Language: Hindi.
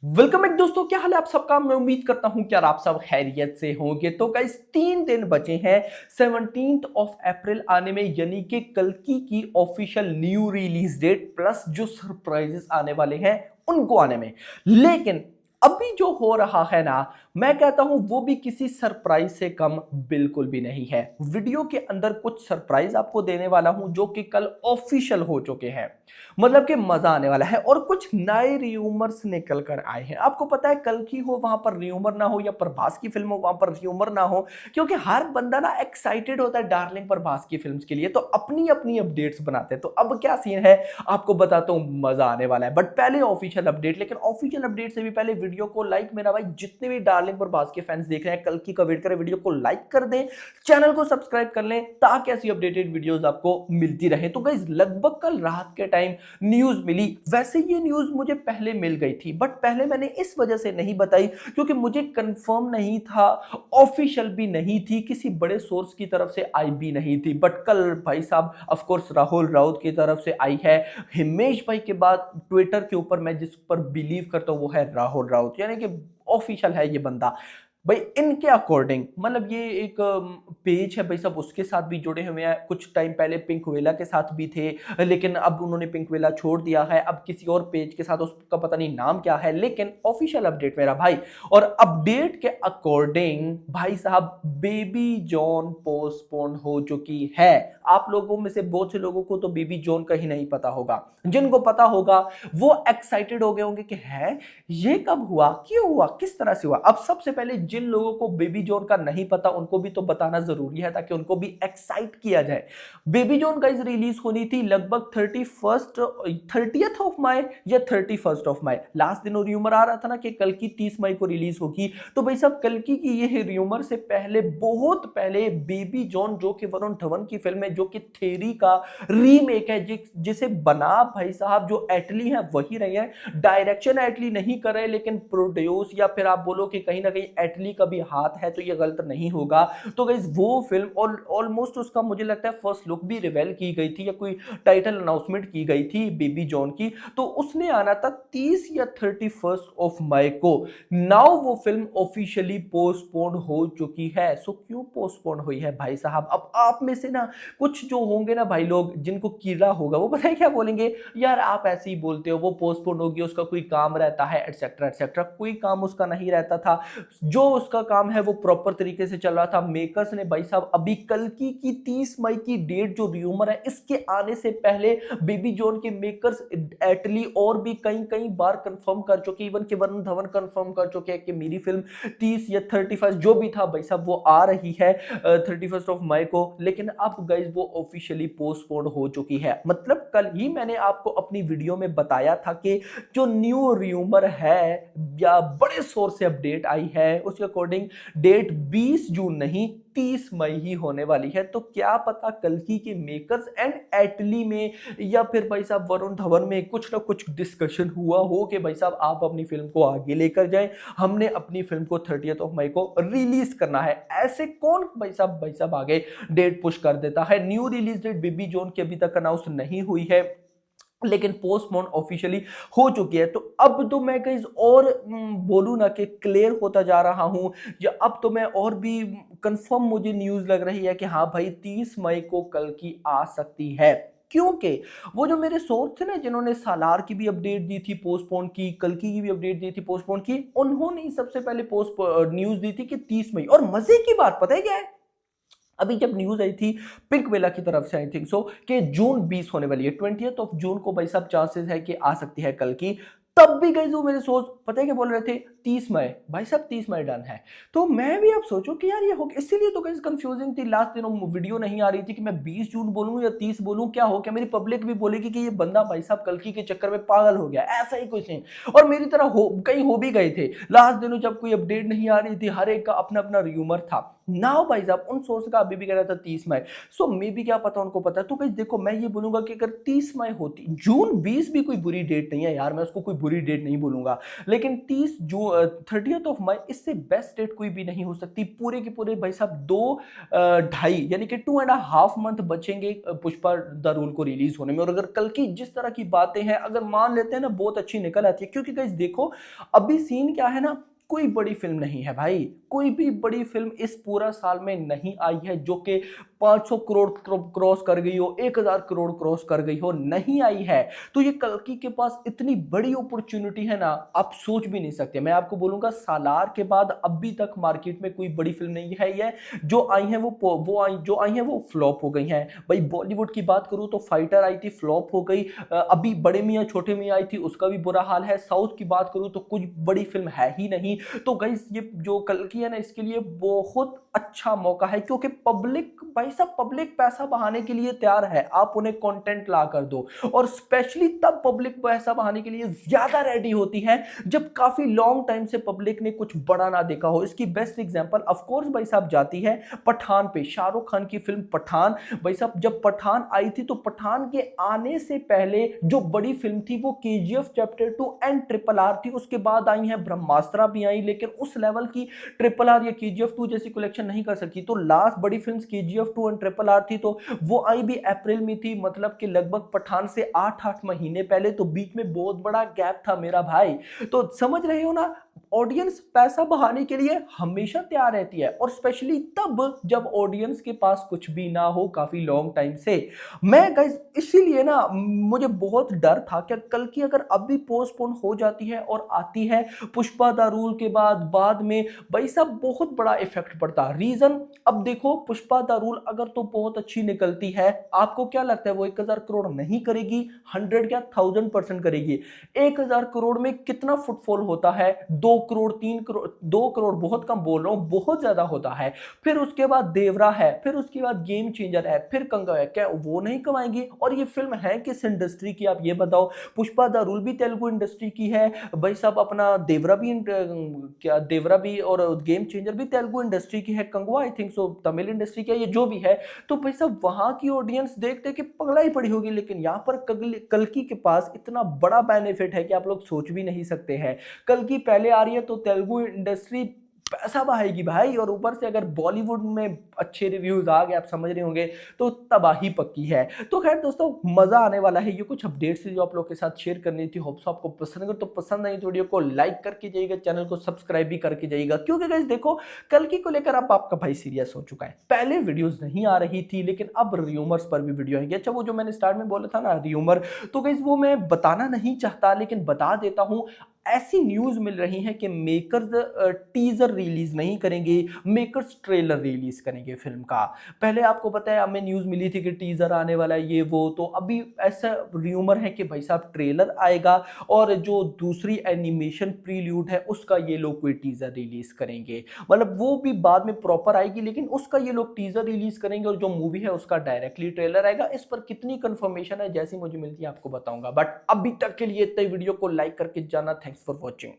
वेलकम बैक दोस्तों, क्या हाल है आप सबका। मैं उम्मीद करता हूं कि यार आप सब खैरियत से होंगे। तो गाइस 3 दिन बचे हैं 17 ऑफ अप्रैल आने में, यानी कि कल्कि की official new release date plus जो सरप्राइजेस आने वाले हैं उनको आने में। लेकिन अभी जो हो रहा है ना, मैं कहता हूं वो भी किसी सरप्राइज से कम बिल्कुल भी नहीं है। वीडियो के अंदर कुछ सरप्राइज आपको देने वाला हूं जो कि कल ऑफिशियल हो चुके हैं, मतलब कि मजा आने वाला है। और कुछ नए र्यूमर्स निकल कर आए हैं। आपको पता है कल की हो वहां पर र्यूमर ना हो या प्रभास की फिल्म हो वहां पर र्यूमर ना हो, क्योंकि हर बंदा ना एक्साइटेड होता है डार्लिंग प्रभास की फिल्म्स के लिए, तो अपनी अपनी अपडेट्स बनाते हैं। तो अब क्या सीन है आपको बताता हूं, मजा आने वाला है। बट पहले ऑफिशियल अपडेट, लेकिन ऑफिशियल अपडेट से भी पहले वीडियो को लाइक, मेरा भाई जितने भी डार्लिंग प्रभास के फैंस देख रहे हैं कल की का वेट करें, वीडियो को लाइक कर दें, चैनल को सब्सक्राइब कर लें ताकि ऐसी अपडेटेड वीडियोस आपको मिलती रहे। तो गाइस लगभग कल रात के टाइम न्यूज मिली। वैसे ये न्यूज मुझे पहले मिल गई थी, बट पहले मैंने इस वजह से नहीं बताई क्योंकि मुझे कंफर्म नहीं था, ऑफिशियल भी नहीं थी, किसी बड़े सोर्स की तरफ से आई भी नहीं थी। बट कल भाई साहब ऑफ कोर्स राहुल राउत की तरफ से आई है। हिमेश भाई के बाद ट्विटर के ऊपर मैं जिस पर बिलीव करता हूं वो है राहुल राउत, यानी कि ऑफिशियल है ये बंदा। भाई इनके अकॉर्डिंग, मतलब ये एक पेज है भाई साहब, उसके साथ भी जुड़े हुए हैं। कुछ टाइम पहले पिंक वेला के साथ भी थे, लेकिन अब उन्होंने पिंक वेला छोड़ दिया है। अब किसी और पेज के साथ, उसका पता नहीं नाम क्या है, लेकिन ऑफिशियल अपडेट मेरा भाई। और अपडेट के अकॉर्डिंग भाई साहब बेबी जॉन पोस्टपोन हो चुकी है। आप लोगों में से बहुत से लोगों को तो बेबी जॉन का ही नहीं पता होगा, जिनको पता होगा वो एक्साइटेड हो गए होंगे कि है ये कब हुआ, क्यों हुआ, किस तरह से हुआ। अब सबसे पहले जिन लोगों को बेबी जॉन का नहीं पता उनको भी तो बताना जरूरी है ताकि उनको भी एक्साइट किया जाए। बेबी जॉन गाइस रिलीज होनी थी लगभग 30th ऑफ मई या 31st ऑफ मई। लास्ट दिन र्यूमर आ रहा था ना कि कल की 30 मई को रिलीज होगी। तो भाई साहब कल की ये र्यूमर से पहले, बहुत पहले बेबी जॉन जो कि वरुण धवन की फिल्म है, जो कि थेरी का रीमेक है, जिसे बना भाई साहब जो एटली है वही रहे हैं। डायरेक्शन एटली नहीं कर रहे, लेकिन प्रोड्यूस या फिर आप बोलो कि कहीं ना कहीं एटली का भी हाथ है, तो ये गलत नहीं होगा। तो गाइस वो फिल्म ऑलमोस्ट उसका मुझे लगता है फर्स्ट लुक भी रिवील की गई थी या कोई टाइटल अनाउंसमेंट की गई थी बेबी जॉन की। तो उसने आना था 30 या 31st ऑफ मई को। नाउ वो फिल्म ऑफिशियली पोस्टपोन हो चुकी है। सो क्यों पोस्टपोन हुई है भाई साहब? अब आप में से ना कुछ जो होंगे ना भाई लोग, जिनको कीड़ा होगा, वो पता है क्या बोलेंगे, यार आप ऐसे ही बोलते हो, वो पोस्टपोन होगी, उसका कोई काम रहता है एटसेट्रा एटसेट्रा। कोई काम उसका नहीं रहता था। जो उसका काम है वो प्रॉपर तरीके से चल रहा था। मेकर्स ने भाई साहब अभी कल की 30 मई की डेट जो र्यूमर है, इसके आने से पहले बेबी जॉन के मेकर्स एटली और भी कई बार कंफर्म कर चुके, इवन कि वरुण धवन कंफर्म कर चुके हैं कि मेरी फिल्म 30 या 31 जो भी था भाई साहब वो आ रही है 31st ऑफ मई को। लेकिन अब गाइज वो ऑफिशियली पोस्टपोन हो चुकी है। मतलब कल ही मैंने आपको अपनी वीडियो में बताया था कि जो न्यू र्यूमर है या बड़े सोर्स से अपडेट आई है, उसके अकॉर्डिंग डेट 20 जून नहीं 30 मई ही होने वाली है। तो क्या पता कल्कि के मेकर्स एंड एटली में या फिर भाई साहब वरुण धवन में कुछ ना कुछ डिस्कशन हुआ हो कि भाई साहब आप अपनी फिल्म को आगे लेकर जाएं, हमने अपनी फिल्म को 30th ऑफ मई को रिलीज करना है। ऐसे कौन भाई साहब आगे डेट पुश कर देता है। New release date Baby John की अभी तक अनाउंस नहीं हुई है, लेकिन पोस्टपोन ऑफिशियली हो चुकी है। तो अब तो मैं कहीं और बोलूं ना कि क्लियर होता जा रहा हूं, या अब तो मैं और भी कंफर्म मुझे न्यूज लग रही है कि हाँ भाई 30 मई को कल की आ सकती है। क्योंकि वो जो मेरे सोर्स थे ना, जिन्होंने सालार की भी अपडेट दी थी पोस्टपोन की, कल की भी अपडेट दी थी पोस्टपोन की, उन्होंने ही सबसे पहले पोस्ट न्यूज दी थी कि 30 मई। और मजे की बात पता है क्या है, अभी जब न्यूज आई थी पिंक वेला की तरफ से, आई थिंक सो कि जून 20 होने वाली है, 20th ऑफ जून को भाई साहब चांसेस है कि आ सकती है कल की। तब भी गई वो मेरे सोच पता है क्या बोल रहे थे, 30 मई भाई साहब, 30 मई डन है। तो मैं भी अब सोचूं कि यार ये हो, इसीलिए तो कहीं कंफ्यूजिंग थी लास्ट दिनों, वीडियो नहीं आ रही थी कि मैं 20 जून बोलूं या 30 बोलूं, क्या हो, क्या मेरी पब्लिक भी बोलेगी कि ये बंदा भाई साहब कल्कि के चक्कर में पागल हो गया, ऐसा ही कुछ नहीं। और मेरी तरह हो कहीं हो भी गए थे लास्ट दिनों, जब कोई अपडेट नहीं आ रही थी, हर एक का अपना अपना र्यूमर था। नाउ भाई साहब उन सोर्स का अभी भी कह रहा था 30 मई। सो मे भी क्या पता उनको पता है। तो गाइस देखो मैं ये बोलूंगा कि अगर 30 मई होती, जून 20 भी कोई बुरी डेट नहीं है यार, मैं उसको कोई बुरी डेट नहीं बोलूंगा, लेकिन 30 मई इससे बेस्ट डेट कोई भी नहीं हो सकती। पूरे के पूरे भाई साहब ढाई यानी कि 2.5 मंथ बचेंगे पुष्पा द रूल को रिलीज होने में। और अगर कल की जिस तरह की बातें हैं अगर मान लेते हैं ना बहुत अच्छी निकल आती है, क्योंकि गाइस देखो अभी सीन क्या है ना, कोई बड़ी फिल्म नहीं है भाई, कोई भी बड़ी फिल्म इस पूरा साल में नहीं आई है जो कि 500 करोड़ क्रॉस कर गई हो, 1000 करोड़ क्रॉस कर गई हो, नहीं आई है। तो ये कल्कि के पास इतनी बड़ी अपॉर्चुनिटी है ना, आप सोच भी नहीं सकते। मैं आपको बोलूंगा सालार के बाद अभी तक मार्केट में कोई बड़ी फिल्म नहीं है। ये जो आई है जो आई है वो फ्लॉप हो गई हैं भाई। बॉलीवुड की बात करूं तो फाइटर आई थी, फ्लॉप हो गई। अभी बड़े मियां छोटे मियां आई थी, उसका भी बुरा हाल है। साउथ की बात करूं तो कुछ बड़ी फिल्म है ही नहीं। तो गाइस ये जो कल्कि है ना इसके लिए बहुत अच्छा मौका है, क्योंकि पब्लिक भाई साहब पब्लिक पैसा बहाने के लिए तैयार है, आप उन्हें कंटेंट ला कर दो। और स्पेशली तब पब्लिक पैसा बहाने के लिए ज्यादा रेडी होती है जब काफी लॉन्ग टाइम से पब्लिक ने कुछ बड़ा ना देखा हो। इसकी बेस्ट एग्जांपल ऑफ कोर्स भाई साहब जाती है पठान पे, शाहरुख खान की फिल्म पठान। भाई साहब जब पठान आई थी तो पठान के आने से पहले जो बड़ी फिल्म थी वो केजीएफ चैप्टर 2 एंड RRR थी। उसके बाद आई है ब्रह्मास्त्र भी आई, लेकिन उस लेवल की RRR या केजीएफ 2 जैसी कलेक्शन नहीं कर सकी। तो लास्ट बड़ी फिल्म केजीएफ 2 एंड RRR थी, तो वो आई भी अप्रैल में थी, मतलब कि लगभग पठान से 8 महीने पहले। तो बीच में बहुत बड़ा गैप था मेरा भाई। तो समझ रहे हो ना, ऑडियंस पैसा बहाने के लिए हमेशा तैयार रहती है, और स्पेशली तब जब ऑडियंस के पास कुछ भी ना हो काफी लॉन्ग टाइम से। मैं गाइस इसीलिए ना मुझे बहुत डर था कि कल की अगर अभी पोस्टपोन हो जाती है और आती है पुष्पा द रूल के बाद में भाई साहब बहुत बड़ा इफेक्ट पड़ता। रीजन अब देखो पुष्पा द रूल अगर तो बहुत अच्छी निकलती है, आपको क्या लगता है वो 1000 करोड़ नहीं करेगी? 100 क्या 1000% करेगी। 1000 करोड़ में कितना फुटफॉल होता है? 2 करोड़ 3 करोड़, 2 करोड़ बहुत कम बोल रहा हूं, बहुत ज्यादा होता है। फिर उसके बाद देवरा है, फिर उसके बाद गेम चेंजर है, फिर कंगा है, क्या वो नहीं कमाएंगी? और ये फिल्म है किस इंडस्ट्री की आप ये बताओ? पुष्पा द रूल भी तेलुगु इंडस्ट्री की है भाई साहब, अपना देवरा भी क्या देवरा भी और गेम चेंजर भी तेलुगु इंडस्ट्री की है, Kanguva I think so Tamil industry की है, ये जो भी है। तो भाई साहब वहां की ऑडियंस देखते कि पगला ही पड़ी होगी, लेकिन यहाँ पर कल्कि के पास इतना बड़ा बेनिफिट है कि आप लोग सोच भी नहीं सकते हैं। कल्कि पहले आ रही है तो तेलुगु इंडस्ट्री पैसा बहाएगी भाई, और ऊपर से अगर बॉलीवुड में अच्छे रिव्यूज आ गए, आप समझ रहे होंगे, तो तबाही पक्की है। तो खैर दोस्तों मजा आने वाला है। ये कुछ अपडेट्स जो आप लोग के साथ शेयर करनी थी, होप्स आपको पसंद। अगर तो पसंद आई तो वीडियो को लाइक करके जाइएगा, चैनल को सब्सक्राइब भी करके जाइएगा, क्योंकि गाइस देखो कल्कि को लेकर अब आपका भाई सीरियस हो चुका है। पहले वीडियोस नहीं आ रही थी, लेकिन अब र्यूमर्स पर भी वीडियो आएंगे। अच्छा वो जो मैंने स्टार्ट में बोला था ना र्यूमर, तो गाइस वो मैं बताना नहीं चाहता, लेकिन बता देता हूं। ऐसी न्यूज मिल रही है कि मेकर्स टीजर रिलीज नहीं करेंगे, मेकर्स ट्रेलर रिलीज करेंगे फिल्म का। पहले आपको पता है हमें न्यूज मिली थी कि टीजर आने वाला है ये वो, तो अभी ऐसा र्यूमर है कि भाई साहब ट्रेलर आएगा, और जो दूसरी एनिमेशन प्रील्यूड है उसका ये लोग कोई टीजर रिलीज करेंगे। मतलब वो भी बाद में प्रॉपर आएगी, लेकिन उसका ये लोग टीजर रिलीज करेंगे, और जो मूवी है उसका डायरेक्टली ट्रेलर आएगा। इस पर कितनी कंफर्मेशन है जैसी मुझे मिलती है आपको बताऊंगा, बट अभी तक के लिए इतने वीडियो को लाइक करके जाना। Thanks for watching.